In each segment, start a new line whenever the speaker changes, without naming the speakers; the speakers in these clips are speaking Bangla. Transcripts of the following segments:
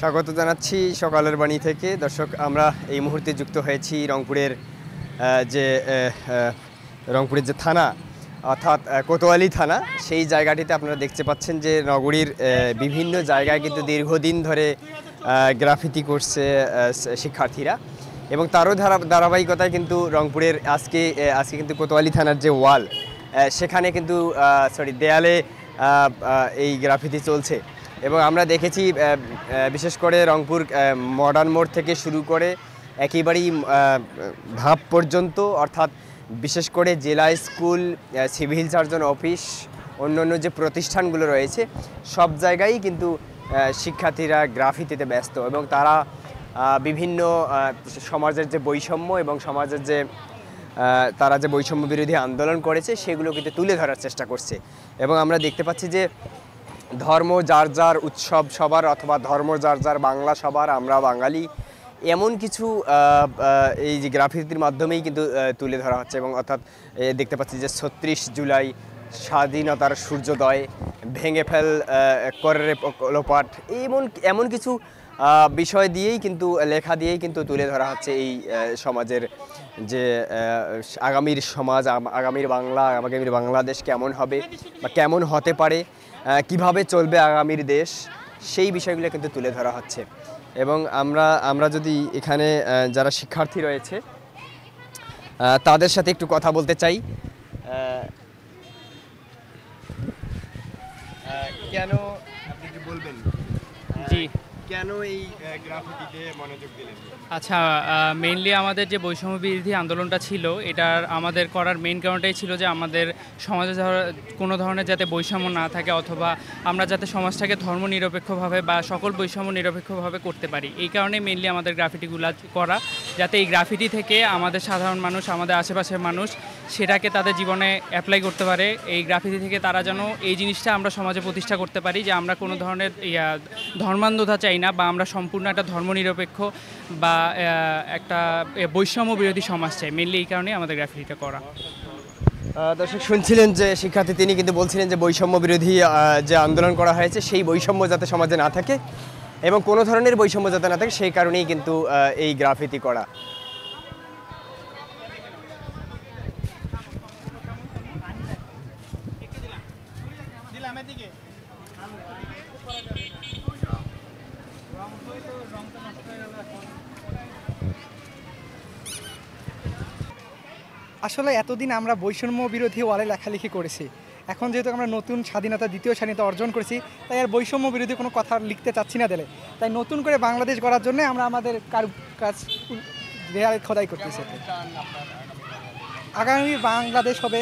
স্বাগত জানাচ্ছি সকালের বাণী থেকে। দর্শক, আমরা এই মুহূর্তে যুক্ত হয়েছি রংপুরের যে থানা, অর্থাৎ কোতোয়ালি থানা, সেই জায়গাটিতে। আপনারা দেখতে পাচ্ছেন যে নগরীর বিভিন্ন জায়গায় কিন্তু দীর্ঘদিন ধরে গ্রাফিতি করছে শিক্ষার্থীরা, এবং তারও ধারাবাহিকতায় কিন্তু রংপুরের আজকে কিন্তু কোতোয়ালি থানার যে ওয়াল, সেখানে কিন্তু দেয়ালে এই গ্রাফিতি চলছে। এবং আমরা দেখেছি বিশেষ করে রংপুর মডার্ন মোড় থেকে শুরু করে একেবারেই ধাপ পর্যন্ত, অর্থাৎ বিশেষ করে জেলা স্কুল, সিভিল সার্জন অফিস, অন্যান্য যে প্রতিষ্ঠানগুলো রয়েছে, সব জায়গায় কিন্তু শিক্ষার্থীরা গ্রাফিতিতে ব্যস্ত, এবং তারা বিভিন্ন সমাজের যে বৈষম্য এবং সমাজের যে তারা যে বৈষম্য বিরোধী আন্দোলন করেছে সেগুলো কিন্তু তুলে ধরার চেষ্টা করছে। এবং আমরা দেখতে পাচ্ছি যে ধর্ম যার যার উৎসব সবার, অথবা ধর্ম যার যার বাংলা সবার, আমরা বাঙালি, এমন কিছু এই যে গ্রাফিতির মাধ্যমেই কিন্তু তুলে ধরা হচ্ছে। এবং অর্থাৎ দেখতে পাচ্ছি যে ৩৬ জুলাই স্বাধীনতার সূর্যোদয়, ভেঙে ফেল করে লোপাট, এমন কিছু বিষয় দিয়েই কিন্তু, লেখা দিয়েই কিন্তু তুলে ধরা হচ্ছে এই সমাজের যে আগামীর সমাজ, আগামীর বাংলা, আগামীর বাংলাদেশ কেমন হবে বা কেমন হতে পারে, কিভাবে চলবে আগামীর দেশ, সেই বিষয়গুলো কিন্তু তুলে ধরা হচ্ছে। এবং আমরা যদি এখানে যারা শিক্ষার্থী রয়েছে তাদের সাথে একটু কথা বলতে চাই। কেন আপনি কি বলবেন?
জি,
কেন এই গ্রাফিতিতে মনোযোগ দিলেন?
আচ্ছা, মেইনলি আমাদের যে বৈষম্য বিরোধী আন্দোলনটা ছিল, এটার আমাদের করার মেইন কারণটাই ছিল যে আমাদের সমাজে কোনো ধরনের যাতে বৈষম্য না থাকে, অথবা আমরা যাতে সমাজটাকে ধর্ম নিরপেক্ষভাবে বা সকল বৈষম্য নিরপেক্ষভাবে করতে পারি। এই কারণে মেইনলি আমাদের গ্রাফিটিগুলো করা, যাতে এই গ্রাফিটি থেকে আমাদের সাধারণ মানুষ, আমাদের আশেপাশের মানুষ সেটাকে তাদের জীবনে অ্যাপ্লাই করতে পারে। এই গ্রাফিটি থেকে তারা যেন এই জিনিসটা আমরা সমাজে প্রতিষ্ঠা করতে পারি যে আমরা কোনো ধরনের ধর্মান্ধতা চাই না, বা আমরা সম্পূর্ণ একটা ধর্মনিরপেক্ষ বা একটা বৈষম্য বিরোধী সমাজ চাই। মেনলি এই কারণে আমাদের গ্রাফিটিটা করা।
দর্শক, শুনছিলেন যে শিক্ষার্থী, তিনি কিন্তু বলছিলেন যে বৈষম্য বিরোধী যে আন্দোলন করা হয়েছে, সেই বৈষম্য যাতে সমাজে না থাকে এবং কোনো ধরনের বৈষম্য যাতে না থাকে, সেই কারণেই কিন্তু এই গ্রাফিতি করা।
আসলে এতদিন আমরা বৈষম্য বিরোধী ওয়ালে লেখালেখি করেছি, এখন যেহেতু আমরা নতুন দ্বিতীয় স্বাধীনতা অর্জন করেছি, তাই আর বৈষম্য বিরোধী কোনো কথা লিখতে চাচ্ছি না দিলে, তাই নতুন করে বাংলাদেশ গড়ার জন্য আমরা আমাদের কাজ দেয়ালে খোদাই করতেছি। আগামী বাংলাদেশ হবে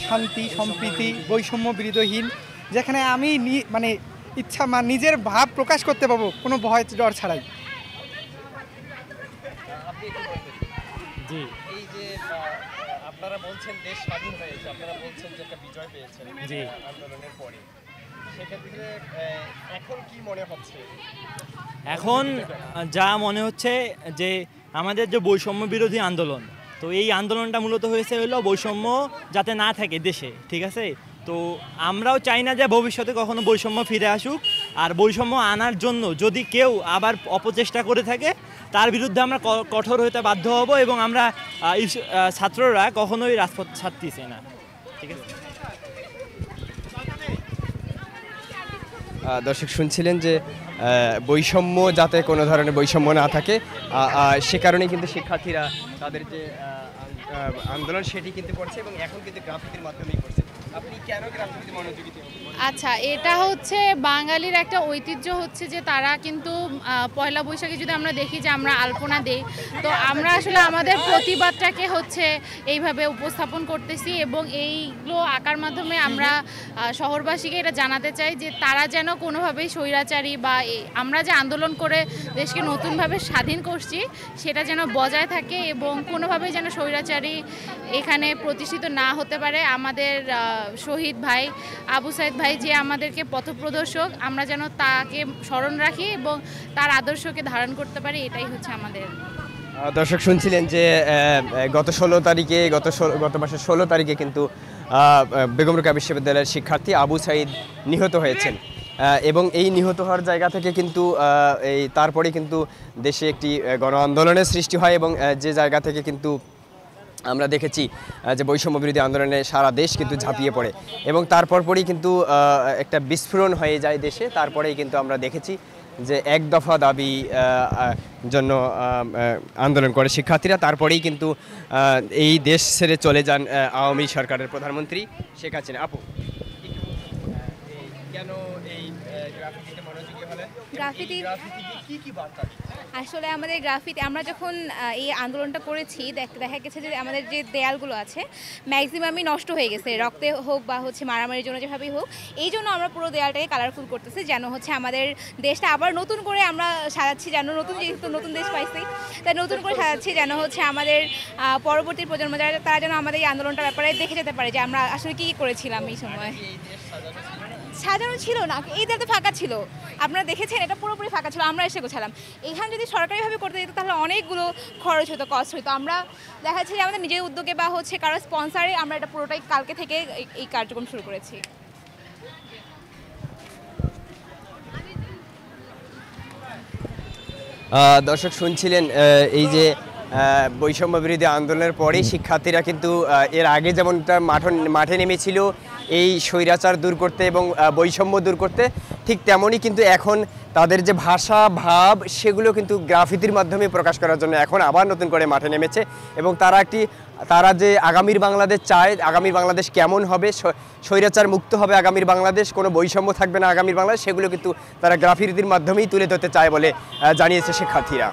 শান্তি, সম্প্রীতি, বৈষম্য বিরোধীহীন, যেখানে আমি ইচ্ছা নিজের ভাব প্রকাশ করতে পারবো কোনো ভয় ডর ছাড়াই।
জি, এই যে আপনারা বলছেন দেশ স্বাধীন হয়েছে, আপনারা বলছেন যে একটা বিজয় পেয়েছেন জি আন্দোলনের পরে, সেক্ষেত্রে এখন কি মনে হচ্ছে?
এখন যা মনে হচ্ছে যে আমাদের যে বৈষম্য বিরোধী আন্দোলন, তো এই আন্দোলনটা মূলত হয়েছে হলো বৈষম্য যাতে না থাকে দেশে, ঠিক আছে? তো আমরাও চাই না যে ভবিষ্যতে কখনো বৈষম্য ফিরে আসুক, আর বৈষম্য আনার জন্য যদি কেউ আবার অপচেষ্টা করে থাকে তার বিরুদ্ধে আমরা কঠোর হতে বাধ্য হব, এবং আমরা ছাত্ররা কখনোই রাজপথ ছাড়তেছি না, ঠিক আছে?
দর্শক, শুনছিলেন যে বৈষম্য যাতে কোনো ধরনের বৈষম্য না থাকে, সে কারণে কিন্তু শিক্ষার্থীরা তাদের যে আন্দোলন সেটি কিন্তু করছে, এবং এখন কিন্তু গ্রাফিতির মাধ্যমেই করছে। আপনি কেন গ্রাফিতিতে মনোযোগী?
আচ্ছা, এটা হচ্ছে বাঙালির একটা ঐতিহ্য, হচ্ছে যে তারা কিন্তু পয়লা বৈশাখে যদি আমরা দেখি যে আমরা আলপনা দেই, তো আমরা আসলে আমাদের প্রতিবাদটাকে হচ্ছে এইভাবে উপস্থাপন করতেছি, এবং এইগুলো আঁকার মাধ্যমে আমরা শহরবাসীকে এটা জানাতে চাই যে তারা যেন কোনোভাবেই স্বৈরাচারী বা আমরা যে আন্দোলন করে দেশকে নতুনভাবে স্বাধীন করছি সেটা যেন বজায় থাকে, এবং কোনোভাবেই যেন স্বৈরাচারী এখানে প্রতিষ্ঠিত না হতে পারে। আমাদের শহীদ ভাই আবু সাইদ ভাই যে আমাদেরকে পথপ্রদর্শক, আমরা যেন তাকে স্মরণ রাখি এবং তার আদর্শকে ধারণ করতে পারি, এটাই হচ্ছে আমাদের।
দর্শক, শুনছিলেন যে গত মাসের 16 তারিখে কিন্তু বেগম রোকেয়া বিশ্ববিদ্যালয়ের শিক্ষার্থী আবু সাইদ নিহত হয়েছেন। এবং এই নিহত হওয়ার জায়গা থেকে কিন্তু এই তারপরে কিন্তু দেশে একটি গণ আন্দোলনের সৃষ্টি হয় এবং যে জায়গা থেকে কিন্তু আমরা দেখেছি যে বৈষম্য বিরোধী আন্দোলনে সারা দেশ কিন্তু ঝাঁপিয়ে পড়ে এবং তারপরই কিন্তু একটা বিস্ফোরণ হয়ে যায় দেশে। তারপরেই কিন্তু আমরা দেখেছি যে এক দফা দাবি জন্য আন্দোলন করে শিক্ষার্থীরা। তারপরেই কিন্তু এই দেশ ছেড়ে চলে যান আওয়ামী সরকারের প্রধানমন্ত্রী শেখ হাসিনা। আপু, কেন এই গ্রাফিতিতে মনোযোগী হলেন?
গ্রাফিতি
কি কি বার্তা?
আসলে আমাদের গ্রাফিতি আমরা যখন এই আন্দোলনটা করেছি দেখা গেছে যে আমাদের যে দেয়ালগুলো আছে ম্যাক্সিমামই নষ্ট হয়ে গেছে, রক্তে হোক বা হচ্ছে মারামারির জন্য যেভাবেই হোক। এই জন্য আমরা পুরো দেয়ালটাকে কালারফুল করতেছি যেন হচ্ছে আমাদের দেশটা আবার নতুন করে আমরা সাজাচ্ছি, যেন যেহেতু নতুন দেশ পাইছি তাই নতুন করে সাজাচ্ছি যেন হচ্ছে আমাদের পরবর্তী প্রজন্ম যারা তারা যেন আমাদের এই আন্দোলনটার ব্যাপারে দেখে যেতে পারে যে আমরা আসলে কী করেছিলাম এই সময়। সাজানো ছিল না, এই দেয়ালটা ফাঁকা ছিল, আপনারা দেখেছেন এটা পুরোপুরি ফাঁকা ছিল, আমরা এসে গোছালাম। এখানে যদি সরকারিভাবে করতে যেত তাহলে অনেকগুলো খরচ হতো, কষ্ট হতো। আমরা দেখা যাচ্ছে যে আমাদের নিজের উদ্যোগে বা হচ্ছে কারো স্পন্সারে আমরা এটা পুরোটাই কালকে থেকে এই কার্যক্রম শুরু করেছি।
দর্শক শুনছিলেন এই যে বৈষম্য বিরোধী আন্দোলনের পরেই শিক্ষার্থীরা কিন্তু এর আগে যেমনটা মাঠে নেমেছিল এই স্বৈরাচার দূর করতে এবং বৈষম্য দূর করতে, ঠিক তেমনই কিন্তু এখন তাদের যে ভাষা ভাব সেগুলো কিন্তু গ্রাফিতির মাধ্যমে প্রকাশ করার জন্য এখন আবার নতুন করে মাঠে নেমেছে এবং তারা যে আগামীর বাংলাদেশ চায়, আগামীর বাংলাদেশ কেমন হবে, স্বৈরাচার মুক্ত হবে আগামীর বাংলাদেশ, কোনো বৈষম্য থাকবে না আগামীর বাংলাদেশ, সেগুলো কিন্তু তারা গ্রাফিতির মাধ্যমেই তুলে ধরতে চায় বলে জানিয়েছে শিক্ষার্থীরা।